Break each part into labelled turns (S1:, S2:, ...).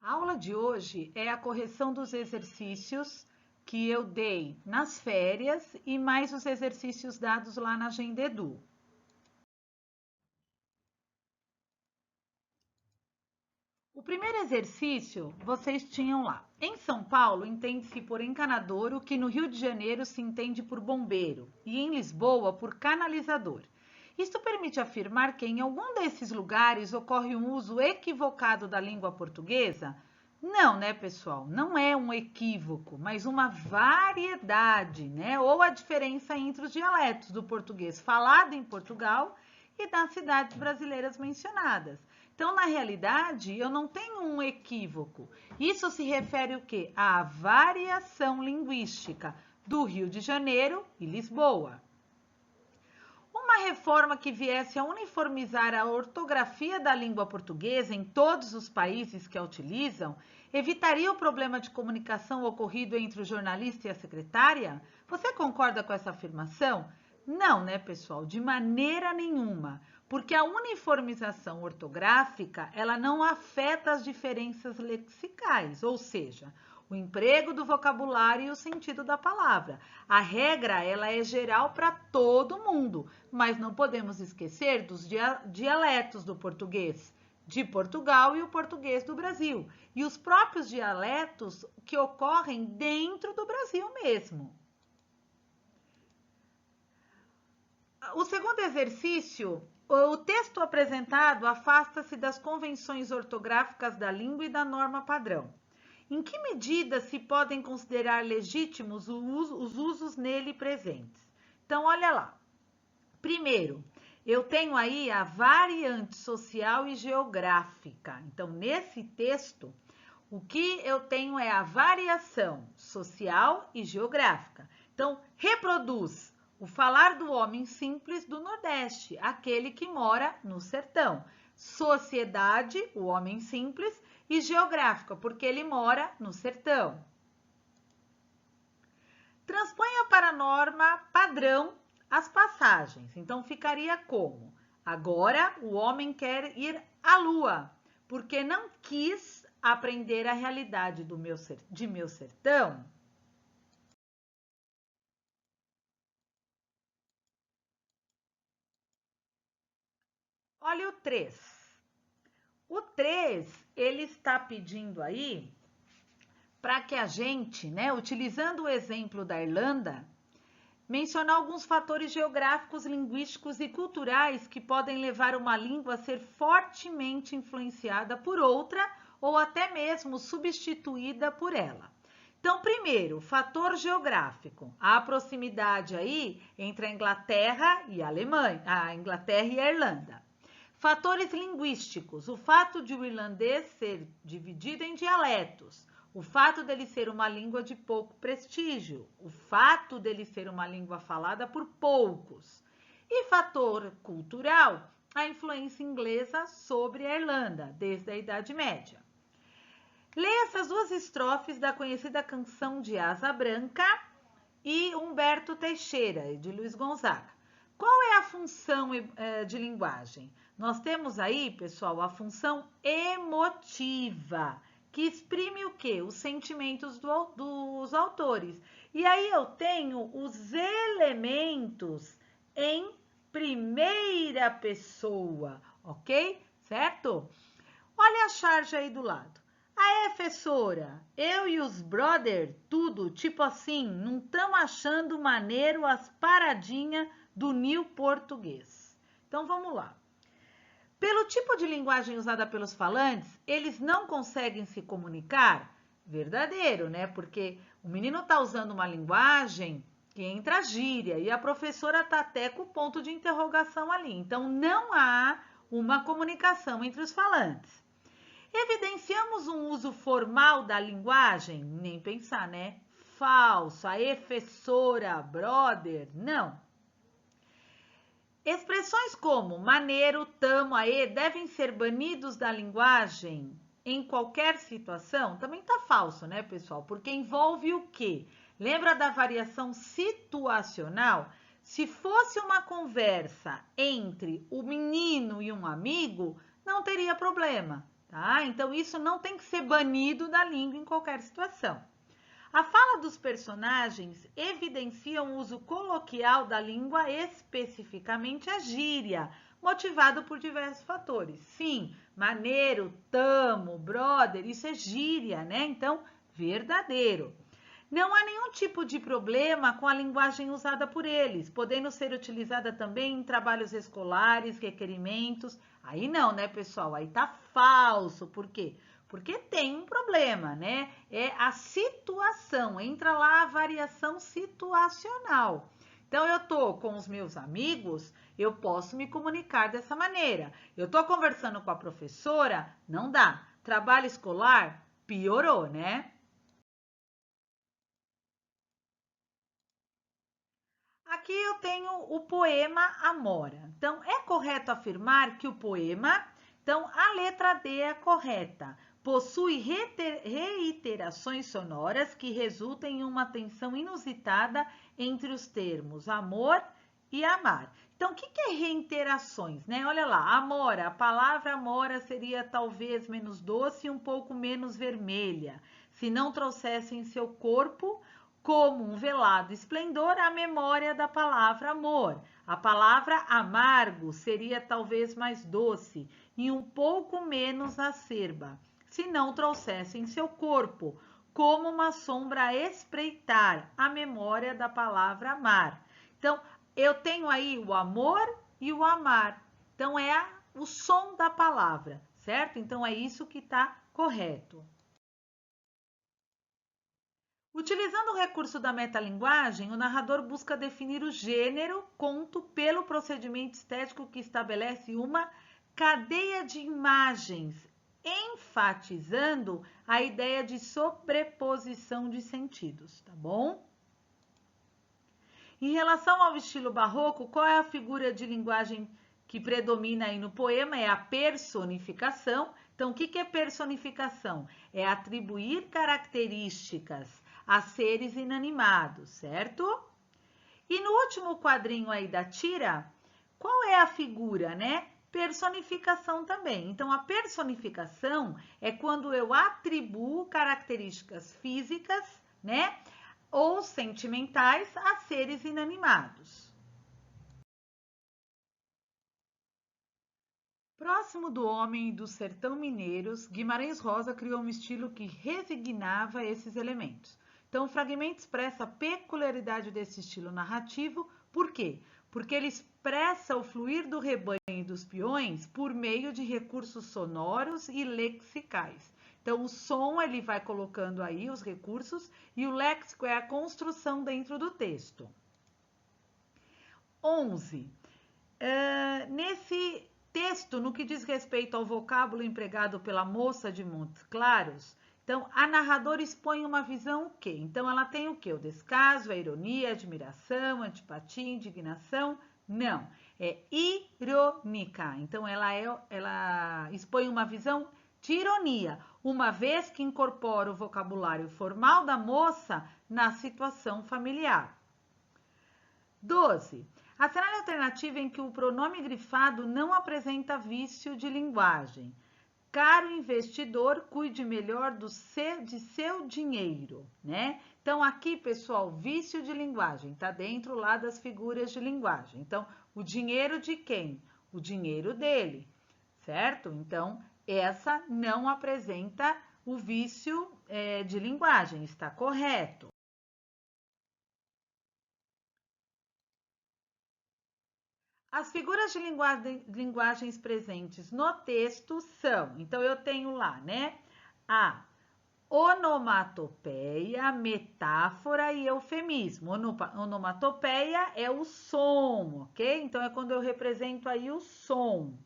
S1: A aula de hoje é a correção dos exercícios que eu dei nas férias e mais os exercícios dados lá na Agenda Edu. O primeiro exercício vocês tinham lá. Em São Paulo, entende-se por encanador o que no Rio de Janeiro se entende por bombeiro e em Lisboa por canalizador. Isto permite afirmar que em algum desses lugares ocorre um uso equivocado da língua portuguesa? Não, né, pessoal? Não é um equívoco, mas uma variedade, né? Ou a diferença entre os dialetos do português falado em Portugal e das cidades brasileiras mencionadas. Então, na realidade, eu não tenho um equívoco. Isso se refere o quê? À variação linguística do Rio de Janeiro e Lisboa. Uma reforma que viesse a uniformizar a ortografia da língua portuguesa em todos os países que a utilizam evitaria o problema de comunicação ocorrido entre o jornalista e a secretária? Você concorda com essa afirmação? Não, né, pessoal? De maneira nenhuma, porque a uniformização ortográfica, ela não afeta as diferenças lexicais, ou seja, o emprego do vocabulário e o sentido da palavra. A regra, ela é geral para todo mundo, mas não podemos esquecer dos dialetos do português de Portugal e o português do Brasil, e os próprios dialetos que ocorrem dentro do Brasil mesmo. O segundo exercício, o texto apresentado afasta-se das convenções ortográficas da língua e da norma padrão. Em que medida se podem considerar legítimos os usos nele presentes? Então, olha lá. Primeiro, eu tenho aí a variante social e geográfica. Então, nesse texto, o que eu tenho é a variação social e geográfica. Então, reproduz o falar do homem simples do Nordeste, aquele que mora no sertão. Sociedade, o homem simples, e geográfica, porque ele mora no sertão. Transponha para a norma padrão as passagens. Então, ficaria como? Agora, o homem quer ir à lua, porque não quis aprender a realidade de meu sertão. Olha o 3. O 3, ele está pedindo aí para que a gente, né, utilizando o exemplo da Irlanda, mencionar alguns fatores geográficos, linguísticos e culturais que podem levar uma língua a ser fortemente influenciada por outra ou até mesmo substituída por ela. Então, primeiro, fator geográfico, a proximidade aí entre a Inglaterra e a Alemanha, a Inglaterra e a Irlanda. Fatores linguísticos, o fato de o irlandês ser dividido em dialetos, o fato dele ser uma língua de pouco prestígio, o fato dele ser uma língua falada por poucos. E fator cultural, a influência inglesa sobre a Irlanda, desde a Idade Média. Leia essas duas estrofes da conhecida canção de Asa Branca e Humberto Teixeira, de Luiz Gonzaga. Qual é a função de linguagem? Nós temos aí, pessoal, a função emotiva, que exprime o quê? Os sentimentos dos autores. E aí eu tenho os elementos em primeira pessoa, ok? Certo? Olha a charge aí do lado. A professora, eu e os brother, tudo, tipo assim, não tamo achando maneiro as paradinhas do new português. Então, vamos lá. Pelo tipo de linguagem usada pelos falantes, eles não conseguem se comunicar? Verdadeiro, né? Porque o menino tá usando uma linguagem que entra gíria e a professora tá até com o ponto de interrogação ali. Então, não há uma comunicação entre os falantes. Evidenciamos um uso formal da linguagem? Nem pensar, né? Falso, a professora, brother, não. Expressões como maneiro, tamo, aê devem ser banidos da linguagem em qualquer situação? Também tá falso, né, pessoal? Porque envolve o quê? Lembra da variação situacional? Se fosse uma conversa entre o menino e um amigo, não teria problema. tá? Então, isso não tem que ser banido da língua em qualquer situação. A fala dos personagens evidencia o uso coloquial da língua, especificamente a gíria, motivado por diversos fatores. Sim, maneiro, tamo, brother, isso é gíria, né? Então, verdadeiro. Não há nenhum tipo de problema com a linguagem usada por eles, podendo ser utilizada também em trabalhos escolares, requerimentos. Aí não, né, pessoal? Aí tá falso. Por quê? Porque tem um problema, né? É a situação, entra lá a variação situacional. Então, eu tô com os meus amigos, eu posso me comunicar dessa maneira. Eu tô conversando com a professora, não dá. Trabalho escolar, piorou, né? Aqui eu tenho o poema Amora. Então, é correto afirmar que o poema, então a letra D é a correta. Possui reiterações sonoras que resultam em uma tensão inusitada entre os termos amor e amar. Então, o que é reiterações, né? Olha lá, amora, a palavra amora seria talvez menos doce e um pouco menos vermelha, se não trouxesse em seu corpo como um velado esplendor a memória da palavra amor. A palavra amargo seria talvez mais doce e um pouco menos acerba, se não trouxesse em seu corpo, como uma sombra a espreitar, a memória da palavra amar. Então, eu tenho aí o amor e o amar. Então, é o som da palavra, certo? Então, é isso que está correto. Utilizando o recurso da metalinguagem, o narrador busca definir o gênero conto pelo procedimento estético que estabelece uma cadeia de imagens, enfatizando a ideia de sobreposição de sentidos, tá bom? Em relação ao estilo barroco, qual é a figura de linguagem que predomina aí no poema? É a personificação. Então, o que é personificação? É atribuir características a seres inanimados, certo? E no último quadrinho aí da tira, qual é a figura, né? Personificação também. Então, a personificação é quando eu atribuo características físicas, né? Ou sentimentais a seres inanimados. Próximo do homem e do sertão mineiros, Guimarães Rosa criou um estilo que resignava esses elementos. Então, o fragmento expressa a peculiaridade desse estilo narrativo. Por quê? Porque ele expressa o fluir do rebanho e dos peões por meio de recursos sonoros e lexicais. Então, o som ele vai colocando aí os recursos e o léxico é a construção dentro do texto. 11. Nesse texto, no que diz respeito ao vocábulo empregado pela moça de Montes Claros, então a narradora expõe uma visão o quê? Então ela tem o quê? O descaso, a ironia, a admiração, a antipatia, a indignação? Não, é irônica. Então ela expõe uma visão de ironia, uma vez que incorpora o vocabulário formal da moça na situação familiar. 12. Assinale a alternativa em que o pronome grifado não apresenta vício de linguagem. Caro investidor, cuide melhor de seu dinheiro, né? Então, aqui, pessoal, vício de linguagem, tá dentro lá das figuras de linguagem. Então, o dinheiro de quem? O dinheiro dele, certo? Então, essa não apresenta o vício de linguagem, está correto. As figuras de linguagens presentes no texto são, então eu tenho lá, né? A onomatopeia, metáfora e eufemismo. Onomatopeia é o som, ok? Então é quando eu represento aí o som.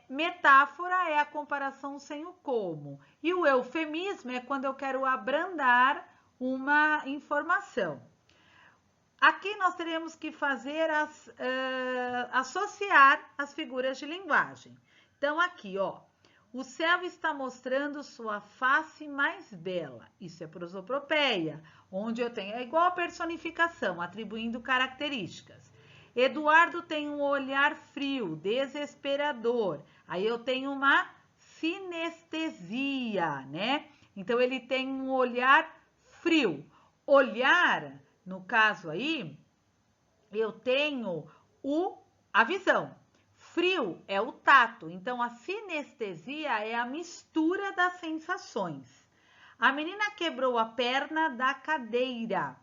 S1: Metáfora é a comparação sem o como. E o eufemismo é quando eu quero abrandar uma informação. Aqui nós teremos que fazer associar as figuras de linguagem. Então, aqui, ó, o céu está mostrando sua face mais bela. Isso é prosopopeia, onde eu tenho, é igual a personificação, atribuindo características. Eduardo tem um olhar frio, desesperador. Aí eu tenho uma sinestesia, né? Então, ele tem um olhar frio. Olhar, no caso aí, eu tenho a visão. Frio é o tato. Então, a sinestesia é a mistura das sensações. A menina quebrou a perna da cadeira.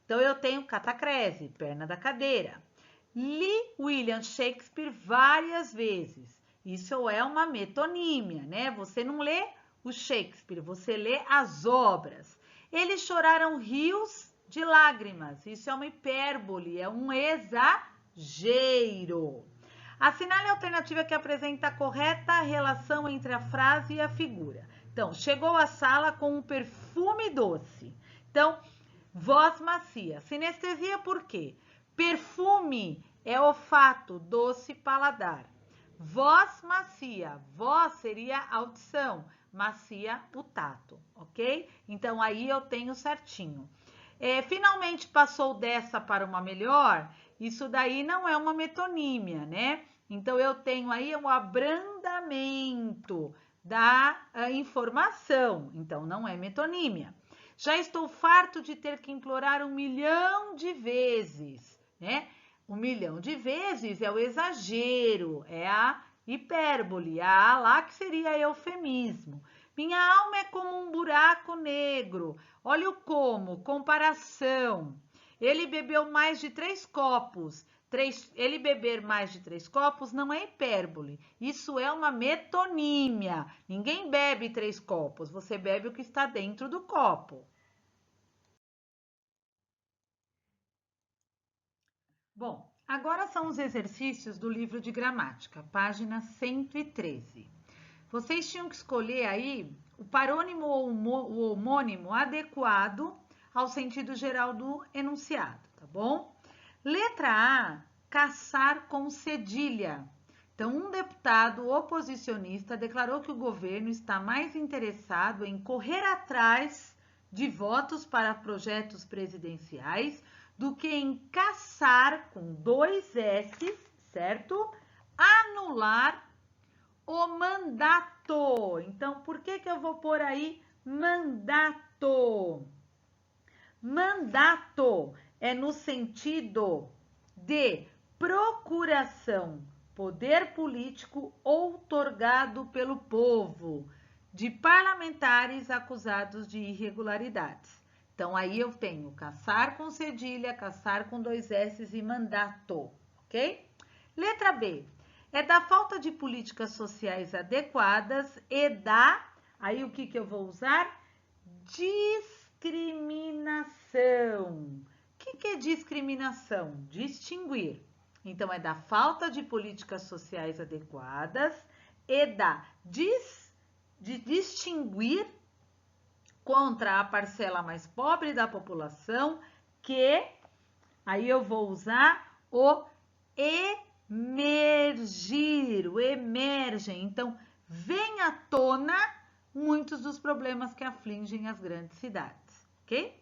S1: Então, eu tenho catacrese, perna da cadeira. Li William Shakespeare várias vezes. Isso é uma metonímia, né? Você não lê o Shakespeare, você lê as obras. Eles choraram rios de lágrimas. Isso é uma hipérbole, é um exagero. Assinale a alternativa que apresenta a correta relação entre a frase e a figura. Então, chegou à sala com um perfume doce. Então, voz macia. Sinestesia por quê? Perfume é olfato, doce, paladar. Voz macia. Voz seria audição, macia o tato, ok? Então, aí eu tenho certinho. Finalmente passou dessa para uma melhor, isso daí não é uma metonímia, né? Então, eu tenho aí um abrandamento da informação, então não é metonímia. Já estou farto de ter que implorar 1 milhão de vezes, né? 1 milhão de vezes é o exagero, é a hipérbole, a lá que seria eufemismo. Minha alma é como um buraco negro. Olha o como, comparação. Ele bebeu mais de 3 copos. Ele beber mais de 3 copos não é hipérbole. Isso é uma metonímia. Ninguém bebe 3 copos. Você bebe o que está dentro do copo. Bom, agora são os exercícios do livro de gramática, página 113. Vocês tinham que escolher aí o parônimo ou o homônimo adequado ao sentido geral do enunciado, tá bom? Letra A, caçar com cedilha. Então, um deputado oposicionista declarou que o governo está mais interessado em correr atrás de votos para projetos presidenciais do que em caçar, com 2 S, certo? Anular o mandato. Então, por que eu vou pôr aí mandato? Mandato é no sentido de procuração, poder político outorgado pelo povo, de parlamentares acusados de irregularidades. Então, aí eu tenho caçar com cedilha, caçar com 2 S e mandato, ok? Letra B. É da falta de políticas sociais adequadas e da... Aí, o que eu vou usar? Discriminação. O que é discriminação? Distinguir. Então, é da falta de políticas sociais adequadas e de distinguir contra a parcela mais pobre da população que, aí eu vou usar o emergir, o emergem. Então, vem à tona muitos dos problemas que afligem as grandes cidades, ok?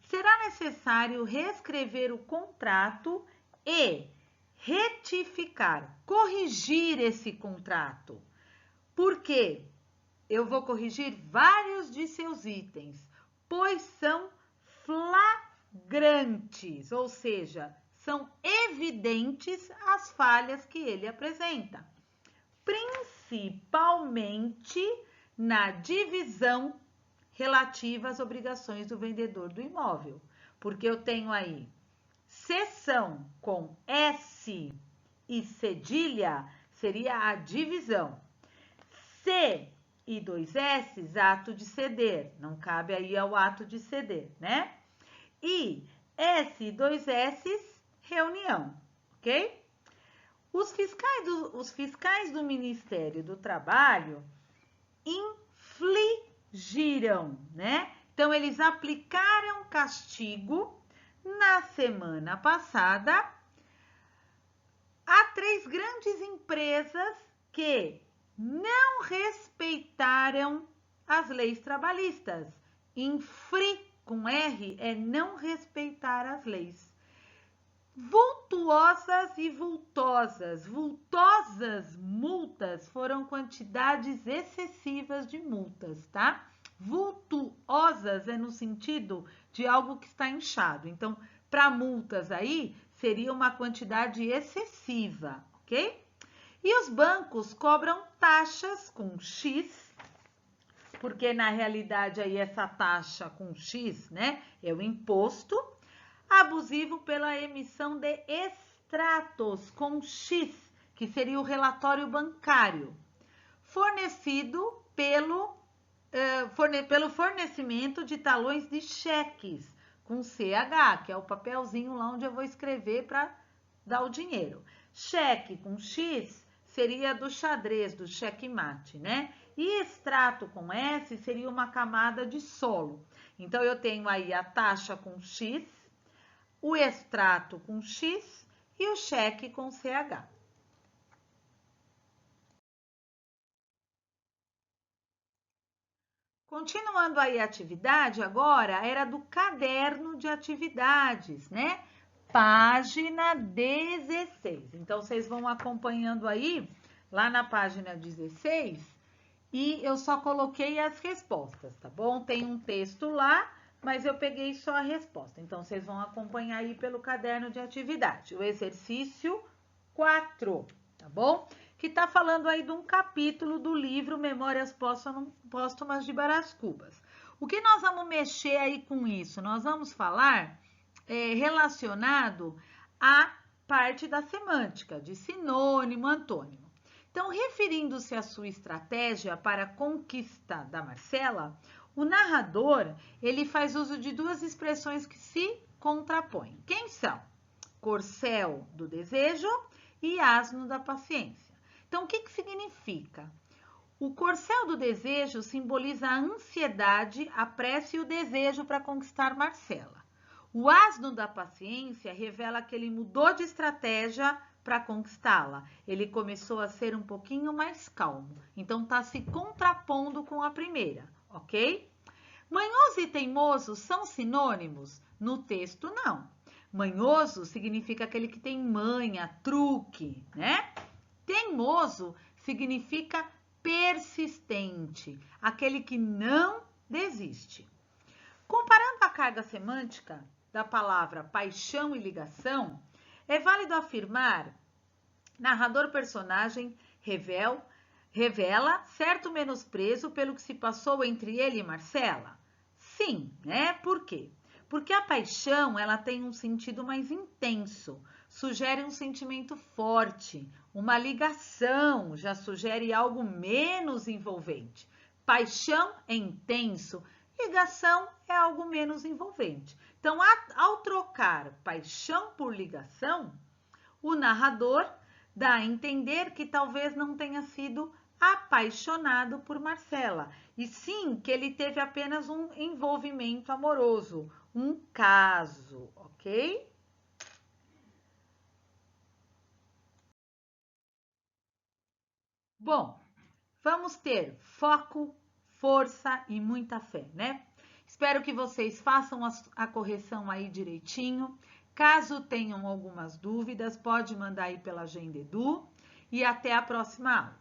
S1: Será necessário reescrever o contrato e retificar, corrigir esse contrato. Por quê? Eu vou corrigir vários de seus itens, pois são flagrantes, ou seja, são evidentes as falhas que ele apresenta, principalmente na divisão relativa às obrigações do vendedor do imóvel, porque eu tenho aí cessão com S e cedilha, seria a divisão. C e 2 S, ato de ceder, não cabe aí ao ato de ceder, né? E S e 2 S, reunião, ok? Os fiscais do Ministério do Trabalho infligiram, né? Então, eles aplicaram castigo na semana passada a 3 grandes empresas que não respeitaram as leis trabalhistas. Com R é não respeitar as leis. Vultuosas e vultosas. Vultosas multas foram quantidades excessivas de multas, tá? Vultuosas é no sentido de algo que está inchado. Então, para multas aí, seria uma quantidade excessiva, ok? E os bancos cobram taxas com X, porque na realidade aí essa taxa com X, né, é o imposto abusivo pela emissão de extratos com X, que seria o relatório bancário, fornecido pelo fornecimento de talões de cheques com CH, que é o papelzinho lá onde eu vou escrever para dar o dinheiro. Cheque com X seria do xadrez, do checkmate, né? E extrato com S seria uma camada de solo. Então, eu tenho aí a taxa com X, o extrato com X e o cheque com CH. Continuando aí a atividade, agora era do caderno de atividades, né? Página 16. Então, vocês vão acompanhando aí, lá na página 16, e eu só coloquei as respostas, tá bom? Tem um texto lá, mas eu peguei só a resposta. Então, vocês vão acompanhar aí pelo caderno de atividade. O exercício 4, tá bom? Que tá falando aí de um capítulo do livro Memórias Póstumas de Brás Cubas. O que nós vamos mexer aí com isso? Nós vamos falar relacionado à parte da semântica, de sinônimo, antônimo. Então, referindo-se à sua estratégia para a conquista da Marcela, o narrador, ele faz uso de duas expressões que se contrapõem. Quem são? Corcel do desejo e asno da paciência. Então, o que significa? O corcel do desejo simboliza a ansiedade, a pressa e o desejo para conquistar Marcela. O asno da paciência revela que ele mudou de estratégia para conquistá-la. Ele começou a ser um pouquinho mais calmo. Então, está se contrapondo com a primeira, ok? Manhoso e teimoso são sinônimos? No texto, não. Manhoso significa aquele que tem manha, truque, né? Teimoso significa persistente, aquele que não desiste. Comparando a carga semântica da palavra paixão e ligação, é válido afirmar: narrador-personagem revela certo menosprezo pelo que se passou entre ele e Marcela? Sim, né? Por quê? Porque a paixão, ela tem um sentido mais intenso, sugere um sentimento forte, uma ligação, já sugere algo menos envolvente. Paixão é intenso, ligação é algo menos envolvente. Então, ao trocar paixão por ligação, o narrador dá a entender que talvez não tenha sido apaixonado por Marcela, e sim que ele teve apenas um envolvimento amoroso, um caso, ok? Bom, vamos ter foco, força e muita fé, né? Espero que vocês façam a correção aí direitinho. Caso tenham algumas dúvidas, pode mandar aí pela Agenda Edu e até a próxima aula.